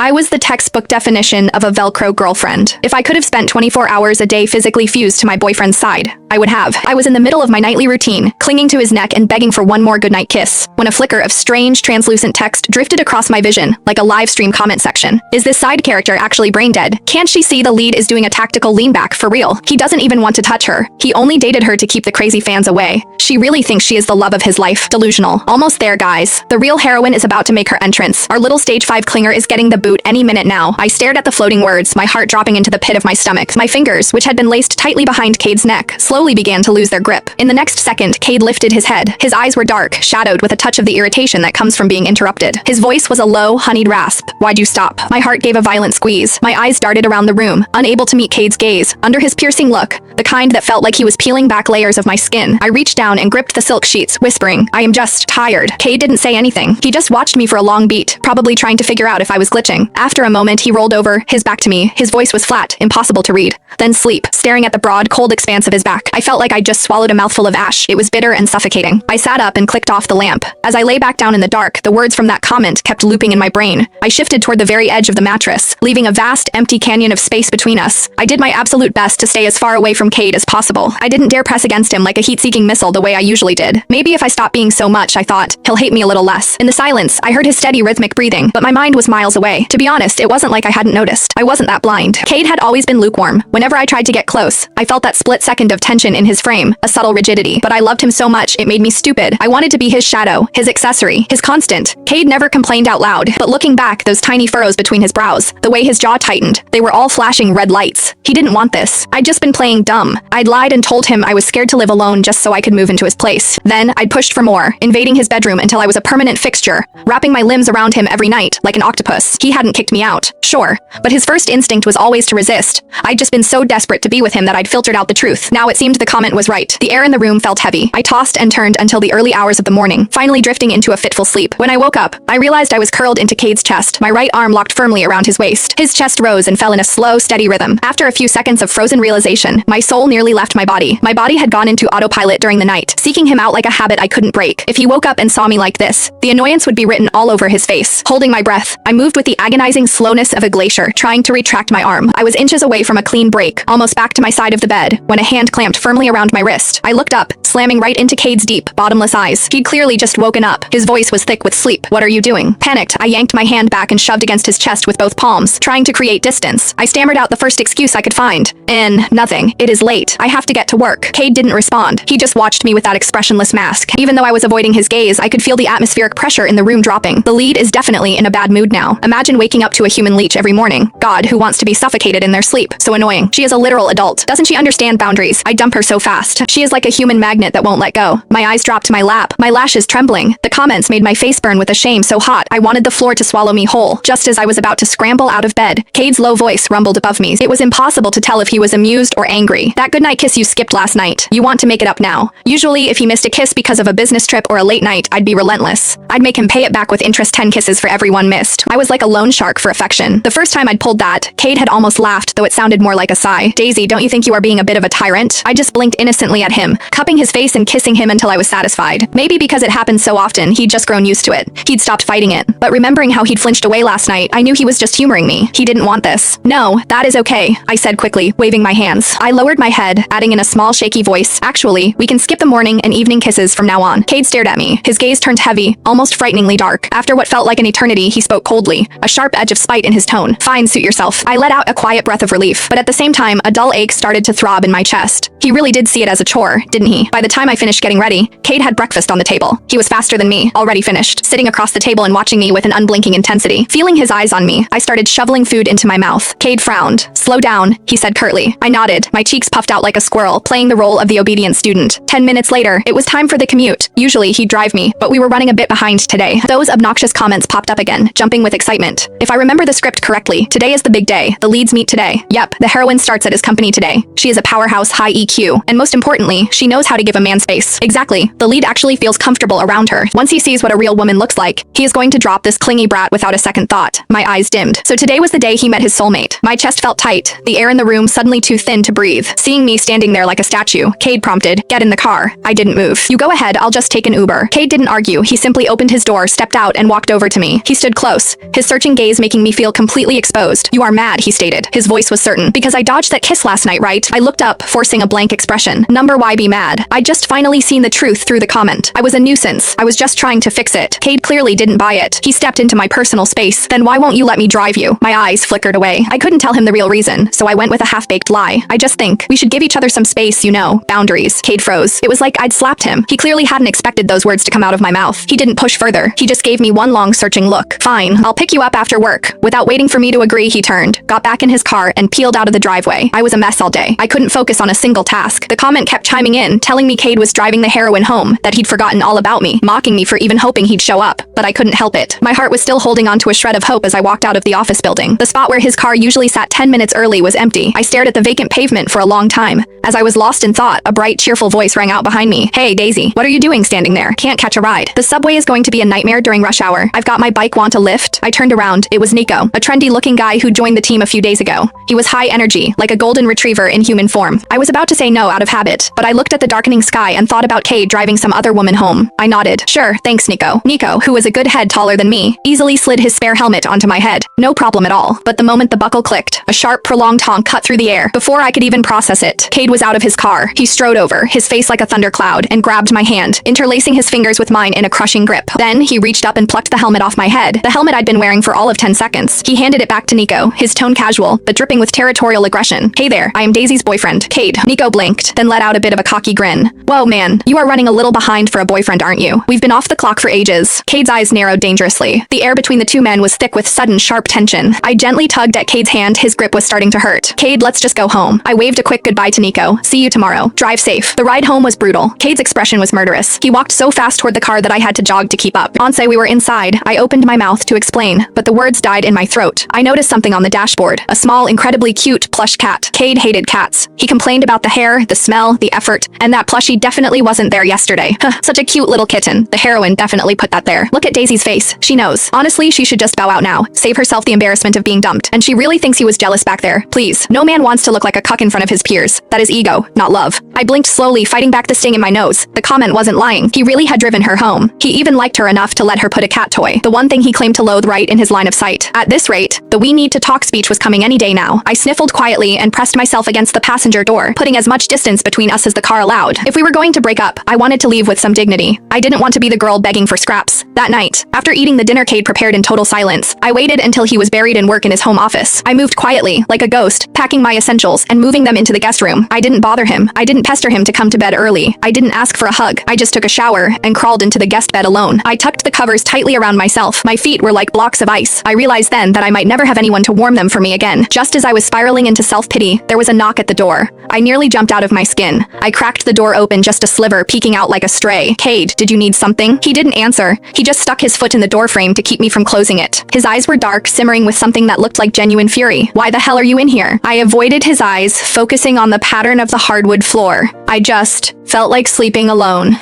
I was the textbook definition of a Velcro girlfriend. If I could have spent 24 hours a day physically fused to my boyfriend's side, I would have. I was in the middle of my nightly routine, clinging to his neck and begging for one more goodnight kiss, when a flicker of strange, translucent text drifted across my vision, like a live stream comment section. Is this side character actually brain dead? Can't she see the lead is doing a tactical lean back for real? He doesn't even want to touch her. He only dated her to keep the crazy fans away. She really thinks she is the love of his life. Delusional. Almost there, guys. The real heroine is about to make her entrance. Our little stage 5 clinger is getting the boot any minute now. I stared at the floating words, my heart dropping into the pit of my stomach. My fingers, which had been laced tightly behind Cade's neck, slowly began to lose their grip. In the next second, Cade lifted his head. His eyes were dark, shadowed with a touch of the irritation that comes from being interrupted. His voice was a low, honeyed rasp. Why'd you stop? My heart gave a violent squeeze. My eyes darted around the room, unable to meet Cade's gaze. Under his piercing look, the kind that felt like he was peeling back layers of my skin, I reached down and gripped the silk sheets, whispering, I am just tired. Cade didn't say anything. He just watched me for a long beat, probably trying to figure out if I was glitching. After a moment, he rolled over, his back to me. His voice was flat, impossible to read. Then sleep, staring at the broad, cold expanse of his back. I felt like I'd just swallowed a mouthful of ash. It was bitter and suffocating. I sat up and clicked off the lamp. As I lay back down in the dark, the words from that comment kept looping in my brain. I shifted toward the very edge of the mattress, leaving a vast, empty canyon of space between us. I did my absolute best to stay as far away from Cade as possible. I didn't dare press against him like a heat-seeking missile the way I usually did. Maybe if I stopped being so much, I thought, he'll hate me a little less. In the silence, I heard his steady rhythmic breathing, but my mind was miles away. To be honest, it wasn't like I hadn't noticed. I wasn't that blind. Cade had always been lukewarm. Whenever I tried to get close, I felt that split second of tension in his frame, a subtle rigidity. But I loved him so much, it made me stupid. I wanted to be his shadow, his accessory, his constant. Cade never complained out loud, but looking back, those tiny furrows between his brows, the way his jaw tightened, they were all flashing red lights. He didn't want this. I'd just been playing dumb. I'd lied and told him I was scared to live alone just so I could move into his place. Then, I'd pushed for more, invading his bedroom until I was a permanent fixture, wrapping my limbs around him every night, like an octopus. He hadn't kicked me out, sure, but his first instinct was always to resist. I'd just been so desperate to be with him that I'd filtered out the truth. Now it seemed the comment was right. The air in the room felt heavy. I tossed and turned until the early hours of the morning, finally drifting into a fitful sleep. When I woke up, I realized I was curled into Cade's chest, my right arm locked firmly around his waist. His chest rose and fell in a slow, steady rhythm. After a few seconds of frozen realization, my soul nearly left my body. My body had gone into autopilot during the night, seeking him out like a habit I couldn't break. If he woke up and saw me like this, the annoyance would be written all over his face. Holding my breath, I moved with the agonizing slowness of a glacier, trying to retract my arm. I was inches away from a clean break, almost back to my side of the bed, when a hand clamped firmly around my wrist. I looked up, slamming right into Cade's deep, bottomless eyes. He'd clearly just woken up. His voice was thick with sleep. What are you doing? Panicked, I yanked my hand back and shoved against his chest with both palms, trying to create distance. I stammered out the first excuse I could find. Nothing. It is late. I have to get to work. Cade didn't respond. He just watched me with that expressionless mask. Even though I was avoiding his gaze, I could feel the atmospheric pressure in the room dropping. The lead is definitely in a bad mood now. Imagine waking up to a human leech every morning. God, who wants to be suffocated in their sleep? So annoying. She is a literal adult. Doesn't she understand boundaries? I dump her so fast. She is like a human magnet that won't let go. My eyes dropped to my lap, my lashes trembling. The comments made my face burn with a shame so hot I wanted the floor to swallow me whole. Just as I was about to scramble out of bed, Cade's low voice rumbled above me. It was impossible to tell if he was amused or angry. That goodnight kiss you skipped last night. You want to make it up now. Usually, if he missed a kiss because of a business trip or a late night, I'd be relentless. I'd make him pay it back with interest 10 kisses for every one missed. I was like a loan shark for affection. The first time I'd pulled that, Cade had almost laughed, though it sounded more like a sigh. Daisy, don't you think you are being a bit of a tyrant? I just blinked innocently at him, cupping his face and kissing him until I was satisfied. Maybe because it happened so often, he'd just grown used to it. He'd stopped fighting it. But remembering how he'd flinched away last night, I knew he was just humoring me. He didn't want this. No, that is okay, I said quickly, waving my hands. I lowered my head, adding in a small shaky voice, actually, we can skip the morning and evening kisses from now on. Cade stared at me. His gaze turned heavy, almost frighteningly dark. After what felt like an eternity, he spoke coldly, a sharp edge of spite in his tone. Fine, suit yourself. I let out a quiet breath of relief, but at the same time, a dull ache started to throb in my chest. He really did see it as a chore, didn't he? By the time I finished getting ready, Cade had breakfast on the table. He was faster than me, already finished, sitting across the table and watching me with an unblinking intensity. Feeling his eyes on me, I started shoveling food into my mouth. Cade frowned. Slow down, he said curtly. I nodded, my cheeks puffed out like a squirrel, playing the role of the obedient student. 10 minutes later, it was time for the commute. Usually he'd drive me, but we were running a bit behind today. Those obnoxious comments popped up again, jumping with excitement. If I remember the script correctly, today is the big day. The leads meet today. Yep, the heroine starts at his company today. She is a powerhouse, high EQ, and most importantly, she knows how to give a man space. Exactly. The lead actually feels comfortable around her. Once he sees what a real woman looks like, he is going to drop this clingy brat without a second thought. My eyes dimmed. So today was the day he met his soulmate. My chest felt tight, the air in the room suddenly too thin to breathe. Seeing me standing there like a statue, Cade prompted, "Get in the car." I didn't move. "You go ahead, I'll just take an Uber." Cade didn't argue. He simply opened his door, stepped out, and walked over to me. He stood close, his searching piercing gaze making me feel completely exposed. "You are mad," he stated. His voice was certain. "Because I dodged that kiss last night, right?" I looked up, forcing a blank expression. Number why be mad? I'd just finally seen the truth through the comment. I was a nuisance. I was just trying to fix it. Cade clearly didn't buy it. He stepped into my personal space. "Then why won't you let me drive you?" My eyes flickered away. I couldn't tell him the real reason, so I went with a half-baked lie. "I just think we should give each other some space, you know, boundaries." Cade froze. It was like I'd slapped him. He clearly hadn't expected those words to come out of my mouth. He didn't push further. He just gave me one long searching look. "Fine, I'll pick you up after work." Without waiting for me to agree, he turned, got back in his car, and peeled out of the driveway. I was a mess all day. I couldn't focus on a single task. The comment kept chiming in, telling me Cade was driving the heroin home, that he'd forgotten all about me, mocking me for even hoping he'd show up. But I couldn't help it. My heart was still holding on to a shred of hope as I walked out of the office building. The spot where his car usually sat 10 minutes early was empty. I stared at the vacant pavement for a long time. As I was lost in thought, a bright, cheerful voice rang out behind me. "Hey, Daisy, what are you doing standing there? Can't catch a ride? The subway is going to be a nightmare during rush hour. I've got my bike, want a lift?" I turned around. It was Nico, a trendy-looking guy who joined the team a few days ago. He was high energy, like a golden retriever in human form. I was about to say no out of habit, but I looked at the darkening sky and thought about Cade driving some other woman home. I nodded. "Sure, thanks, Nico." Nico, who was a good head taller than me, easily slid his spare helmet onto my head. No problem at all. But the moment the buckle clicked, a sharp, prolonged honk cut through the air. Before I could even process it, Cade was out of his car. He strode over, his face like a thundercloud, and grabbed my hand, interlacing his fingers with mine in a crushing grip. Then he reached up and plucked the helmet off my head, the helmet I'd been wearing for all of 10 seconds. He handed it back to Nico, his tone casual, but dripping with territorial aggression. "Hey there, I am Daisy's boyfriend, Cade." Nico blinked, then let out a bit of a cocky grin. "Whoa, man, you are running a little behind for a boyfriend, aren't you? We've been off the clock for ages." Cade's eyes narrowed dangerously. The air between the two men was thick with sudden, sharp tension. I gently tugged at Cade's hand. His grip was starting to hurt. "Cade, let's just go home." I waved a quick goodbye to Nico. "See you tomorrow. Drive safe." The ride home was brutal. Cade's expression was murderous. He walked so fast toward the car that I had to jog to keep up. Once we were inside, I opened my mouth to explain, but the words died in my throat. I noticed something on the dashboard. A small, incredibly cute plush cat. Cade hated cats. He complained about the hair, the smell, the effort, and that plushie definitely wasn't there yesterday. Such a cute little kitten. The heroine definitely put that there. Look at Daisy's face. She knows. Honestly, she should just bow out now. Save herself the embarrassment of being dumped. And she really thinks he was jealous back there. Please. No man wants to look like a cuck in front of his peers. That is ego, not love. I blinked slowly, fighting back the sting in my nose. The comment wasn't lying. He really had driven her home. He even liked her enough to let her put a cat toy, the one thing he claimed to loathe, right in his line of sight. At this rate, the "we need to talk" speech was coming any day now. I sniffled quietly and pressed myself against the passenger door, putting as much distance between us as the car allowed. If we were going to break up, I wanted to leave with some dignity. I didn't want to be the girl begging for scraps. That night, after eating the dinner Cade prepared in total silence, I waited until he was buried in work in his home office. I moved quietly, like a ghost, packing my essentials and moving them into the guest room. I didn't bother him. I didn't pester him to come to bed early. I didn't ask for a hug. I just took a shower and crawled into the guest bed alone. I tucked the covers tightly around myself. My feet were like blocks of ice. I realized then that I might never have anyone to warm them for me again. Just as I was spiraling into self-pity, there was a knock at the door. I nearly jumped out of my skin. I cracked the door open, just a sliver peeking out like a stray. "Cade, did you need something?" He didn't answer. He just stuck his foot in the doorframe to keep me from closing it. His eyes were dark, simmering with something that looked like genuine fury. "Why the hell are you in here?" I avoided his eyes, focusing on the pattern of the hardwood floor. I just felt like sleeping alone.